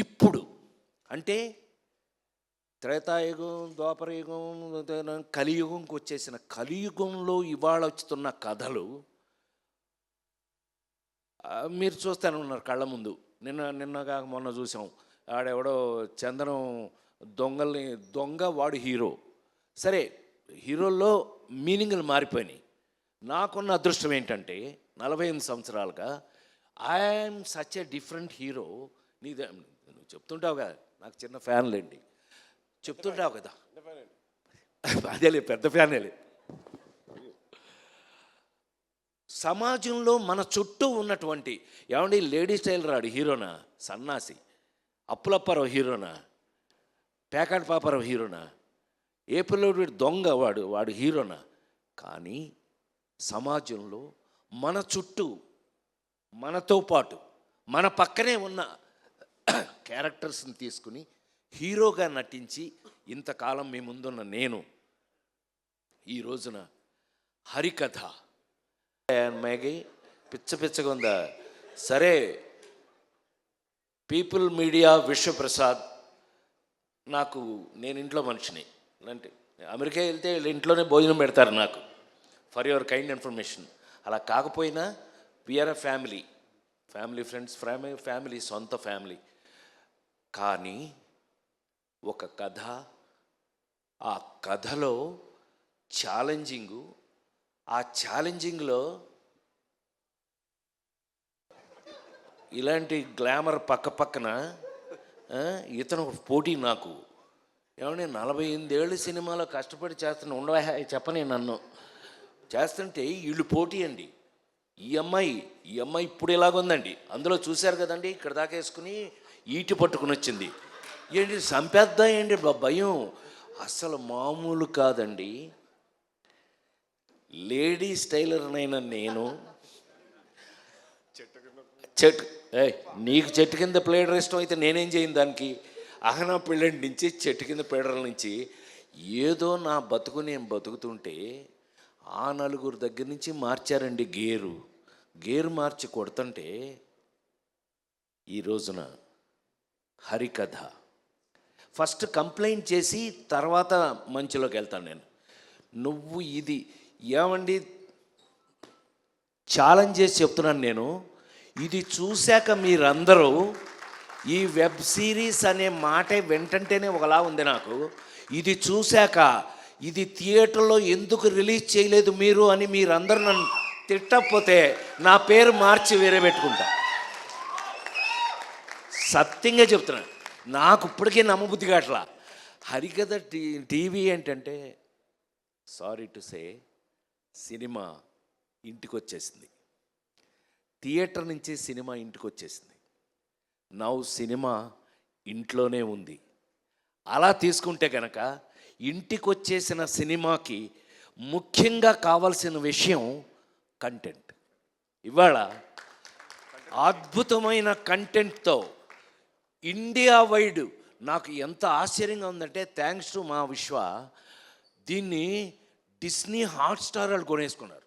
ఇప్పుడు అంటే త్రేతాయుగం, ద్వాపరయుగం, కలియుగంకి వచ్చేసిన కలియుగంలో ఇవాళ వచ్చుతున్న కథలు మీరు చూస్తూనే ఉన్నారు కళ్ళ ముందు. నిన్నగా మొన్న చూసాం, ఆడెవడో చందనం దొంగ వాడు హీరో. సరే, హీరోల్లో మీనింగ్లు మారిపోయినాయి. నాకున్న అదృష్టం ఏంటంటే 48 సంవత్సరాలుగా I'm such a different hero. నువ్వు చెప్తుంటావు కదా, నాకు చిన్న ఫ్యాన్లేండి, చెప్తుంటావు కదా, అదేలే పెద్ద ఫ్యానేలే. సమాజంలో మన చుట్టూ ఉన్నటువంటి ఏమండి, లేడీ స్టైల్ రాడు హీరోనా, సన్నాసి అప్పులప్పారావు హీరోనా, పేకాటి పాపారావు హీరోనా, ఏ పిల్లడు దొంగ వాడు హీరోనా? కానీ సమాజంలో మన చుట్టూ మనతో పాటు మన పక్కనే ఉన్న క్యారెక్టర్స్ని తీసుకుని హీరోగా నటించి ఇంతకాలం మీ ముందున్న నేను ఈ రోజున హరికథ మేఘి పిచ్చగా ఉందా? సరే, పీపుల్ మీడియా విశ్వప్రసాద్, నేను ఇంట్లో మనిషిని. అంటే అమెరికా వెళ్తే ఇంట్లోనే భోజనం పెడతారు నాకు, ఫర్ యువర్ కైండ్ ఇన్ఫర్మేషన్. అలా కాకపోయినా we are a family friends, family, సొంత ఫ్యామిలీ. కానీ ఒక కథ, ఆ కథలో ఛాలెంజింగు, ఆ ఛాలెంజింగ్లో ఇలాంటి గ్లామర్ పక్కన ఇతను పోటీ నాకు. ఏమంటే 48 ఏళ్ళు సినిమాలో కష్టపడి చేస్తున్న ఉండవా చెప్పని నన్ను చేస్తుంటే వీళ్ళు పోటీ అండి. ఈ అమ్మాయి ఇప్పుడు ఇలాగుందండి, అందులో చూశారు కదండి, ఇక్కడ దాకా వేసుకుని ఈటి పట్టుకుని వచ్చింది. ఏంటి సంపేద్దా ఏంటి భయం, అసలు మామూలు కాదండి. లేడీ స్టైలర్నైనా నేను నీకు చెట్టు కింద ప్లేడర్ ఇష్టం అయితే నేనేం చేయను దానికి. అహనా పెళ్ళంటి నుంచి చెట్టు కింద ప్లేడర్ల నుంచి ఏదో నా బతుకు నేను బతుకుతుంటే ఆ నలుగురు దగ్గర నుంచి మార్చారండి గేరు మార్చి కొడుతుంటే ఈ రోజున హరికథ ఫస్ట్ కంప్లైంట్ చేసి తర్వాత మంచిలోకి వెళ్తాను నేను. నువ్వు ఇది ఏమండి ఛాలెంజ్ చేసి చెప్తున్నాను నేను. ఇది చూశాక మీరందరూ ఈ వెబ్ సిరీస్ అనే మాటే వెంటంటేనే ఒకలా ఉంది నాకు. ఇది చూశాక ఇది థియేటర్లో ఎందుకు రిలీజ్ చేయలేదు మీరు అని మీరందరూ నన్ను తిట్టకపోతే నా పేరు మార్చి వేరే పెట్టుకుంటా. సత్యంగా చెప్తున్నాను, నాకు ఇప్పటికే నమ్మబుద్ధి కావట్లా. హరికథ టీవీ ఏంటంటే, సారీ టు సే, సినిమా ఇంటికి వచ్చేసింది, థియేటర్ నుంచి సినిమా ఇంటికి వచ్చేసింది. నౌ సినిమా ఇంట్లోనే ఉంది. అలా తీసుకుంటే కనుక ఇంటికి వచ్చేసిన సినిమాకి ముఖ్యంగా కావాల్సిన విషయం కంటెంట్. ఇవాళ అద్భుతమైన కంటెంట్తో ఇండియా వైడ్ నాకు ఎంత ఆశ్చర్యంగా ఉందంటే, థ్యాంక్స్ టు మా విశ్వ, దీన్ని డిస్నీ హాట్స్టార్ వాళ్ళు కొనేసుకున్నారు.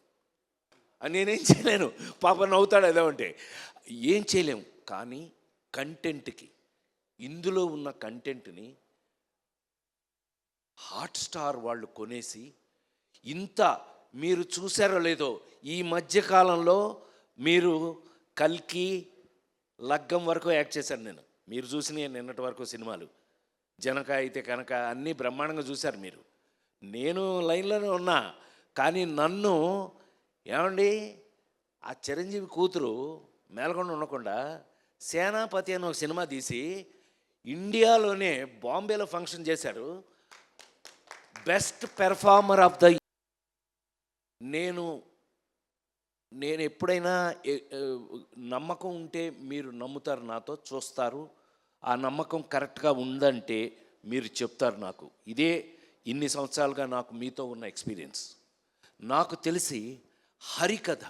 నేనేం చేయలేను, పాప నవ్వుతాడు ఏదో అంటే, ఏం చేయలేము. కానీ కంటెంట్కి, ఇందులో ఉన్న కంటెంట్ని హాట్స్టార్ వాళ్ళు కొనేసి ఇంత, మీరు చూసారో లేదో ఈ మధ్యకాలంలో మీరు కల్కి, లగ్గం వరకు యాక్ట్ చేశాను నేను. మీరు చూసిన నిన్నటి వరకు సినిమాలు, జనక అయితే కనుక అన్నీ బ్రహ్మాండంగా చూశారు మీరు. నేను లైన్లోనే ఉన్నా. కానీ నన్ను ఏమండి, ఆ చిరంజీవి కూతురు మేల్కొండ ఉండకుండా సేనాపతి అని ఒక సినిమా తీసి ఇండియాలోనే బాంబేలో ఫంక్షన్ చేశారు, బెస్ట్ పెర్ఫార్మర్ ఆఫ్ ద. నేను ఎప్పుడైనా నమ్మకం ఉంటే మీరు నమ్ముతారు, నాతో చూస్తారు. ఆ నమ్మకం కరెక్ట్గా ఉందంటే మీరు చెప్తారు నాకు. ఇదే ఇన్ని సంవత్సరాలుగా నాకు మీతో ఉన్న ఎక్స్పీరియన్స్. నాకు తెలిసి హరికథ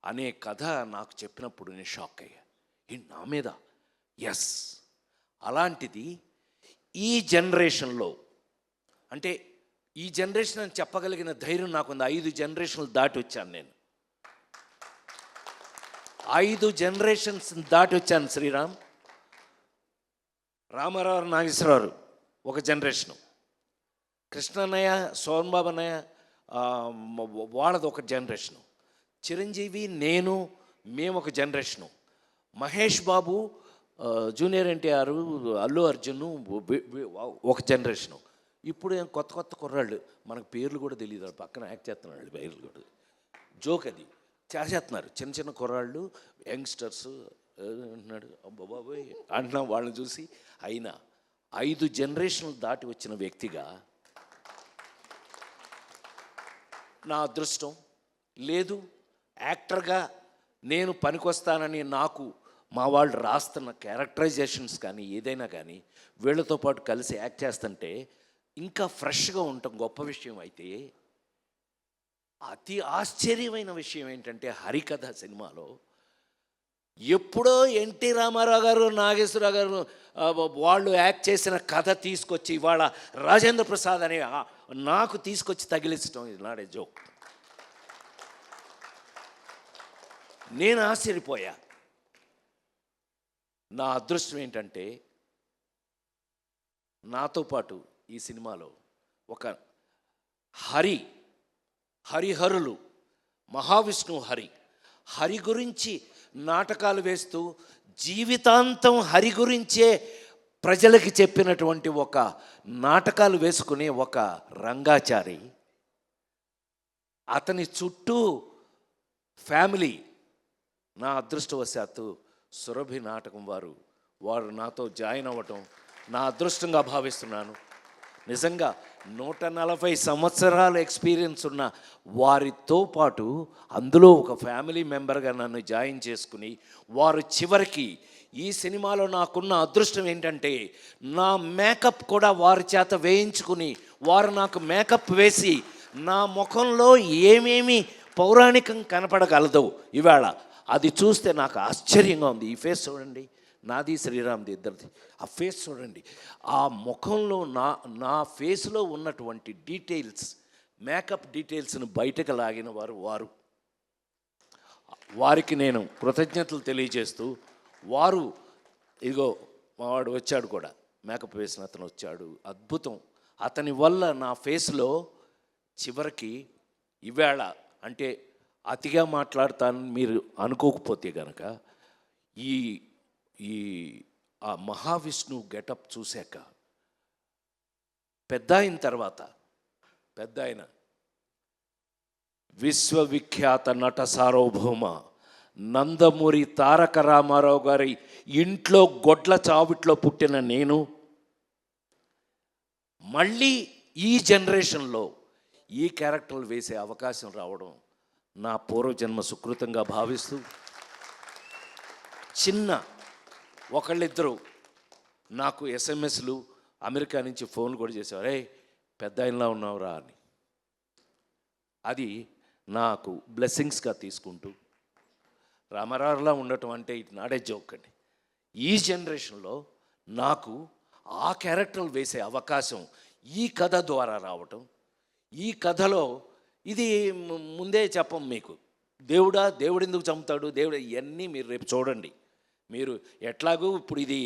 అనే కథ నాకు చెప్పినప్పుడు నేను షాక్ అయ్యా. నా మీద ఎస్, అలాంటిది ఈ జనరేషన్లో, అంటే ఈ జనరేషన్ అని చెప్పగలిగిన ధైర్యం నాకుంది. 5 జనరేషన్లు దాటి వచ్చాను నేను, 5 జనరేషన్స్ దాటి వచ్చాను శ్రీరామ్. రామారావు నాగేశ్వరరావు ఒక జనరేషను, కృష్ణన్నయ్య సోమబాబు అన్నయ్య వాళ్ళది ఒక జనరేషను, చిరంజీవి నేను మేము ఒక జనరేషను, మహేష్ బాబు జూనియర్ ఎన్టీఆర్ అల్లు అర్జున్ ఒక జనరేషను. ఇప్పుడు కొత్త కొత్త కుర్రాళ్ళు మనకు పేర్లు కూడా తెలియదు, పక్కన యాక్ట్ చేస్తున్నాడు, పేర్లు కూడా జోక్ అది చేసేస్తున్నారు. చిన్న చిన్న కుర్రాళ్ళు యంగ్స్టర్స్ అంటున్నాడు, బాబాయ్ అంటున్నా వాళ్ళని చూసి. అయినా 5 జనరేషన్లు దాటి వచ్చిన వ్యక్తిగా నా అదృష్టం లేదు. యాక్టర్గా నేను పనికొస్తానని నాకు మా వాళ్ళు రాస్తున్న క్యారెక్టరైజేషన్స్ కానీ ఏదైనా కానీ వీళ్ళతో పాటు కలిసి యాక్ట్ చేస్తుంటే ఇంకా ఫ్రెష్గా ఉండటం గొప్ప విషయం. అయితే అతి ఆశ్చర్యమైన విషయం ఏంటంటే హరికథ సినిమాలో ఎప్పుడో ఎన్టీ రామారావు గారు నాగేశ్వరరావు గారు వాళ్ళు యాక్ట్ చేసిన కథ తీసుకొచ్చి ఇవాళ రాజేంద్ర ప్రసాద్ అనే నాకు తీసుకొచ్చి తగిలించడం ఇది నాడే జోక్. నేను ఆశ్చర్యపోయా. నా అదృష్టం ఏంటంటే నాతో పాటు ఈ సినిమాలో ఒక హరిహరులు మహావిష్ణువు హరి గురించి నాటకాలు వేస్తూ జీవితాంతం హరి గురించే ప్రజలకి చెప్పినటువంటి ఒక నాటకాలు వేసుకునే ఒక రంగాచారి, అతని చుట్టూ ఫ్యామిలీ. నా అదృష్టవశాత్తు సురభి నాటకం వారు నాతో జాయిన్ అవ్వటం నా అదృష్టంగా భావిస్తున్నాను. నిజంగా 140 సంవత్సరాల ఎక్స్పీరియన్స్ ఉన్న వారితో పాటు అందులో ఒక ఫ్యామిలీ మెంబర్గా నన్ను జాయిన్ చేసుకుని వారు చివరికి ఈ సినిమాలో నాకున్న అదృష్టం ఏంటంటే నా మేకప్ కూడా వారి చేత వేయించుకుని వారు నాకు మేకప్ వేసి నా ముఖంలో ఏమేమి పౌరాణికం కనపడగలదో ఇవాళ అది చూస్తే నాకు ఆశ్చర్యంగా ఉంది. ఈ ఫేస్ చూడండి, నాది శ్రీరామ్ది ఇద్దరిది. ఆ ఫేస్ చూడండి, ఆ ముఖంలో నా ఫేస్లో ఉన్నటువంటి డీటెయిల్స్, మేకప్ డీటెయిల్స్ను బయటకు లాగిన వారికి నేను కృతజ్ఞతలు తెలియజేస్తూ, వారు ఇదిగో మావాడు వచ్చాడు కూడా, మేకప్ వేసిన అతను వచ్చాడు, అద్భుతం. అతని వల్ల నా ఫేస్లో చివరికి ఈవేళ అంటే అతిగా మాట్లాడతానని మీరు అనుకోకపోతే కనుక ఈ ఆ మహావిష్ణువు గెటప్ చూశాక పెద్ద ఆయన విశ్వవిఖ్యాత నట సార్వభౌమ నందమూరి తారక రామారావు గారి ఇంట్లో గొడ్ల చావిట్లో పుట్టిన నేను మళ్ళీ ఈ జనరేషన్లో ఈ క్యారెక్టర్లు వేసే అవకాశం రావడం నా పూర్వజన్మ సుకృతంగా భావిస్తూ, చిన్న ఒకళ్ళిద్దరు నాకు ఎస్ఎంఎస్లు అమెరికా నుంచి ఫోన్ కూడా చేసేవారు, రే పెద్ద ఆయనలా ఉన్నావురా అని. అది నాకు బ్లెస్సింగ్స్గా తీసుకుంటూ రామారావులా ఉండటం అంటే ఇట్ నాట్ ఏ జోక్ అండి. ఈ జనరేషన్లో నాకు ఆ క్యారెక్టర్లు వేసే అవకాశం ఈ కథ ద్వారా రావటం, ఈ కథలో ఇది ముందే చెప్పం మీకు, దేవుడు ఎందుకు చంపుతాడు, దేవుడు ఇవన్నీ మీరు రేపు చూడండి. మీరు ఎట్లాగూ ఇప్పుడు ఇది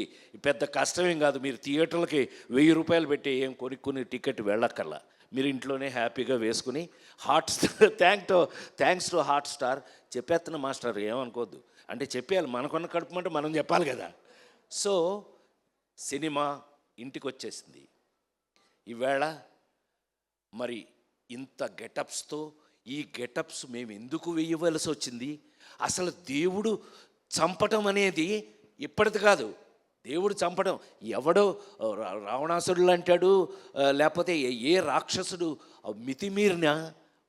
పెద్ద కష్టమేం కాదు, మీరు థియేటర్లకి 1000 రూపాయలు పెట్టి ఏం కొనుక్కుని టికెట్ వెళ్ళక్కర్లా, మీరు ఇంట్లోనే హ్యాపీగా వేసుకుని హాట్స్టార్ థ్యాంక్స్ టు హాట్స్టార్ చెప్పేస్తున్న మాస్టర్ ఏమనుకోవద్దు, అంటే చెప్పేయాలి, మనకున్న కడుపుమంటే మనం చెప్పాలి కదా. సో సినిమా ఇంటికి వచ్చేసింది. ఈవేళ మరి ఇంత గెటప్స్తో ఈ గెటప్స్ మేము ఎందుకు వేయవలసి వచ్చింది, అసలు దేవుడు చంపటం అనేది ఇప్పటిది కాదు. దేవుడు చంపడం ఎవడో రావణాసురుడు అంటాడు, లేకపోతే ఏ రాక్షసుడు మితిమీరినా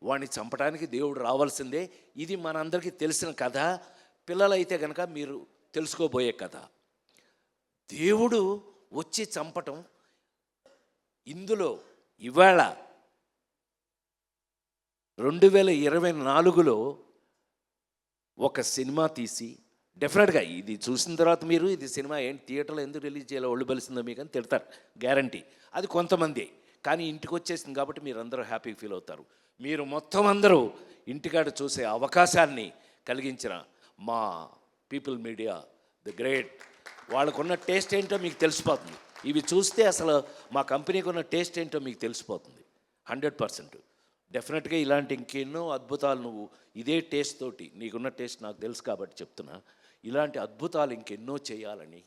వాడిని చంపడానికి దేవుడు రావాల్సిందే. ఇది మనందరికీ తెలిసిన కథ. పిల్లలైతే కనుక మీరు తెలుసుకోబోయే కథ. దేవుడు వచ్చి చంపటం ఇందులో ఇవాళ 2024లో ఒక సినిమా తీసి డెఫినెట్గా ఇది చూసిన తర్వాత మీరు ఇది సినిమా ఏంటి థియేటర్లో ఎందుకు రిలీజ్ చేయాలో ఒళ్ళు బలిసిందో మీకు అని తిడతారు, గ్యారంటీ. అది కొంతమంది, కానీ ఇంటికి వచ్చేసింది కాబట్టి మీరు అందరూ హ్యాపీగా ఫీల్ అవుతారు. మీరు మొత్తం అందరూ ఇంటికాడ చూసే అవకాశాన్ని కలిగించిన మా పీపుల్ మీడియా ది గ్రేట్, వాళ్ళకున్న టేస్ట్ ఏంటో మీకు తెలిసిపోతుంది. ఇవి చూస్తే అసలు మా కంపెనీకి ఉన్న టేస్ట్ ఏంటో మీకు తెలిసిపోతుంది 100%. డెఫినెట్గా ఇలాంటి ఇంకెన్నో అద్భుతాలు నువ్వు ఇదే టేస్ట్ తోటి, నీకున్న టేస్ట్ నాకు తెలుసు కాబట్టి చెప్తున్నా, ఇలాంటి అద్భుతాలు ఇంకెన్నో చేయాలని,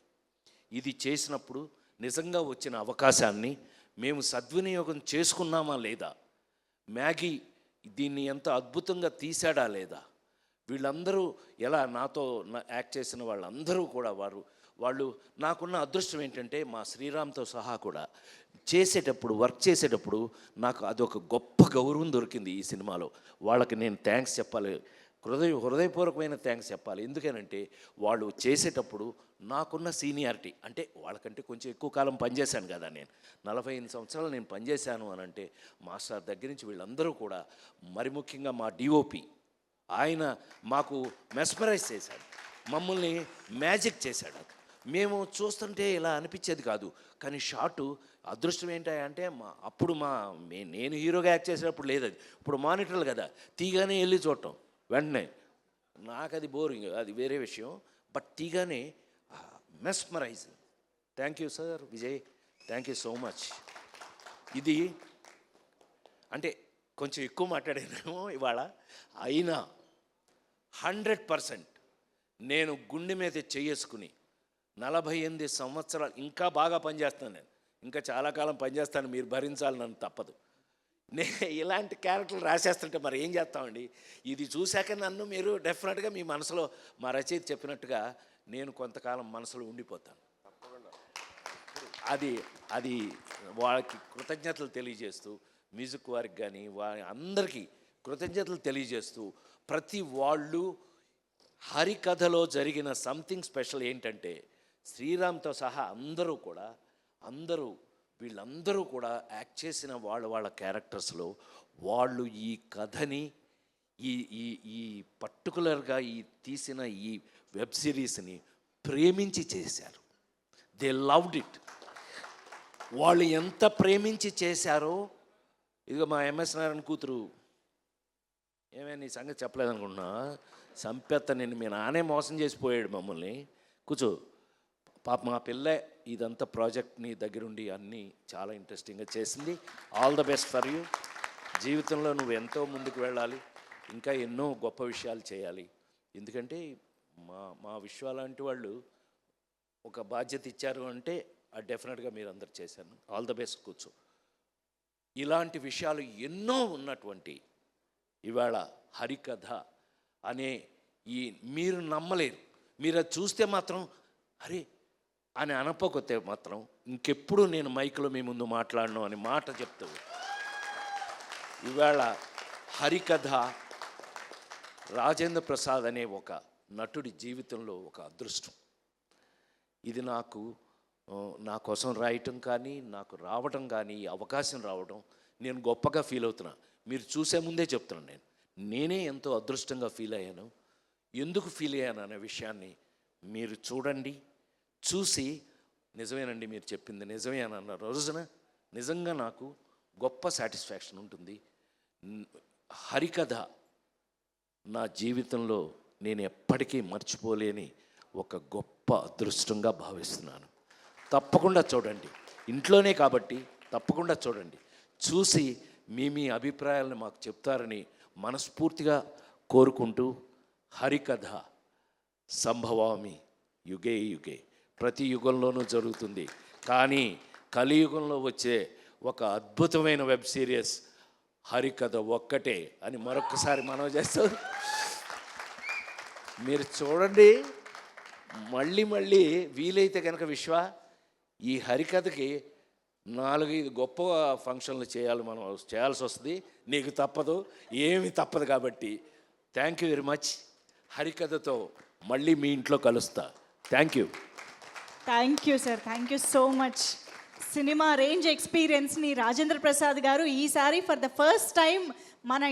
ఇది చేసినప్పుడు నిజంగా వచ్చిన అవకాశాన్ని మేము సద్వినియోగం చేసుకున్నామా లేదా, మ్యాగీ దీన్ని ఎంత అద్భుతంగా తీశాడా లేదా, వీళ్ళందరూ ఎలా నాతో యాక్ట్ చేసిన వాళ్ళందరూ కూడా వాళ్ళు నాకున్న అదృష్టం ఏంటంటే మా శ్రీరామ్తో సహా కూడా చేసేటప్పుడు, వర్క్ చేసేటప్పుడు నాకు అదొక గొప్ప గౌరవం దొరికింది ఈ సినిమాలో. వాళ్ళకి నేను థ్యాంక్స్ చెప్పాలి, హృదయపూర్వకమైన థ్యాంక్స్ చెప్పాలి. ఎందుకనంటే వాళ్ళు చేసేటప్పుడు నాకున్న సీనియారిటీ, అంటే వాళ్ళకంటే కొంచెం ఎక్కువ కాలం పనిచేశాను కదా, నేను 45 సంవత్సరాలు నేను పనిచేశాను అని అంటే మాస్టర్ దగ్గర నుంచి వీళ్ళందరూ కూడా, మరి ముఖ్యంగా మా డిఓపి, ఆయన మాకు మెస్మరైజ్ చేశాడు, మమ్మల్ని మ్యాజిక్ చేశాడు. మేము చూస్తుంటే ఇలా అనిపించేది కాదు, కానీ షార్టు అదృష్టం ఏంటంటే అప్పుడు నేను హీరోగా యాక్ట్ చేసేటప్పుడు లేదు, అది ఇప్పుడు మానిటర్లు కదా, తీగానే వెళ్ళి చూడటం వెంటనే, నాకు అది బోరింగ్, అది వేరే విషయం, బట్ తీగానే mesmerize. Thank you sir Vijay, thank you so much. ఇది అంటే కొంచెం ఎక్కువ మాట్లాడానేమో ఇవాళ, అయినా 100% నేను గుండె మీద చేసుకుని 48 సంవత్సరాలు ఇంకా బాగా పనిచేస్తాను, నేను ఇంకా చాలా కాలం పనిచేస్తాను, మీరు భరించాలి, నన్ను తప్పదు. ఇలాంటి క్యారెక్టర్లు రాసేస్తుంటే మరి ఏం చేస్తామండి. ఇది చూశాక నన్ను మీరు డెఫినెట్గా మీ మనసులో మా రచయిత చెప్పినట్టుగా నేను కొంతకాలం మనసులో ఉండిపోతాను. అది వాళ్ళకి కృతజ్ఞతలు తెలియజేస్తూ, మ్యూజిక్ వారికి కానీ అందరికీ కృతజ్ఞతలు తెలియజేస్తూ, ప్రతి వాళ్ళు హరికథలో జరిగిన సంథింగ్ స్పెషల్ ఏంటంటే శ్రీరామ్తో సహా వీళ్ళందరూ కూడా యాక్ట్ చేసిన వాళ్ళ క్యారెక్టర్స్లో వాళ్ళు ఈ కథని ఈ పర్టికులర్గా తీసిన ఈ వెబ్ సిరీస్ని ప్రేమించి చేశారు. They loved it. వాళ్ళు ఎంత ప్రేమించి చేశారో, ఇదిగో మా ఎంఎస్ నారాయణ కూతురు, ఏమైనా నీ సంగతి చెప్పలేదనుకున్నా, సంపెత్త నిన్ను మీ నానే మోసం చేసిపోయాడు మమ్మల్ని, కూర్చో పాప, మా పిల్ల ఇదంతా ప్రాజెక్ట్ని దగ్గరుండి అన్నీ చాలా ఇంట్రెస్టింగ్గా చేసింది. All the best for you. జీవితంలో నువ్వు ఎంతో ముందుకు వెళ్ళాలి, ఇంకా ఎన్నో గొప్ప విషయాలు చేయాలి. ఎందుకంటే మా విశ్వాలాంటి వాళ్ళు ఒక బాధ్యత ఇచ్చారు అంటే అది డెఫినెట్గా మీరు అందరు చేశాను. ఆల్ ద బెస్ట్, కూర్చో. ఇలాంటి విషయాలు ఎన్నో ఉన్నటువంటి ఇవాళ హరికథ అనే మీరు నమ్మలేరు, మీరు అది చూస్తే మాత్రం అరే అని అనపోతే మాత్రం ఇంకెప్పుడు నేను మైక్లో మీ ముందు మాట్లాడను అని మాట చెప్తూ, ఇవాళ హరికథ రాజేంద్ర ప్రసాద్ అనే ఒక నటుడి జీవితంలో ఒక అదృష్టం. ఇది నా కోసం రాయటం కానీ, నాకు రావటం కానీ, అవకాశం రావడం నేను గొప్పగా ఫీల్ అవుతున్నా. మీరు చూసే ముందే చెప్తున్నాను, నేనే ఎంతో అదృష్టంగా ఫీల్ అయ్యాను. ఎందుకు ఫీల్ అయ్యాను అనే విషయాన్ని మీరు చూడండి, చూసి నిజమేనండి మీరు చెప్పింది నిజమే అని అన్న రోజున నిజంగా నాకు గొప్ప సాటిస్ఫాక్షన్ ఉంటుంది. హరికథ నా జీవితంలో నేను ఎప్పటికీ మర్చిపోలేని ఒక గొప్ప అదృష్టంగా భావిస్తున్నాను. తప్పకుండా చూడండి, ఇంట్లోనే కాబట్టి తప్పకుండా చూడండి. చూసి మీ అభిప్రాయాలను మాకు చెప్తారని మనస్ఫూర్తిగా కోరుకుంటూ, హరికథ సంభవామి యుగే యుగే, ప్రతి యుగంలోనూ జరుగుతుంది, కానీ కలియుగంలో వచ్చే ఒక అద్భుతమైన వెబ్ సిరీస్ హరికథ ఒక్కటే అని మరొకసారి మనవి చేస్తూ, మీరు చూడండి. మళ్ళీ వీలైతే కనుక ఈ హరికథకి 4-5 గొప్ప ఫంక్షన్లు మనం చేయాల్సి వస్తుంది. నీకు తప్పదు, ఏమి తప్పదు. కాబట్టి థ్యాంక్ యూ వెరీ మచ్. హరికథతో మళ్ళీ మీ ఇంట్లో కలుస్తా. Thank you sir, thank you so much. Cinema range ఎక్స్పీరియన్స్ని రాజేంద్ర ప్రసాద్ గారు ఈసారి ఫర్ ద ఫస్ట్ టైం మన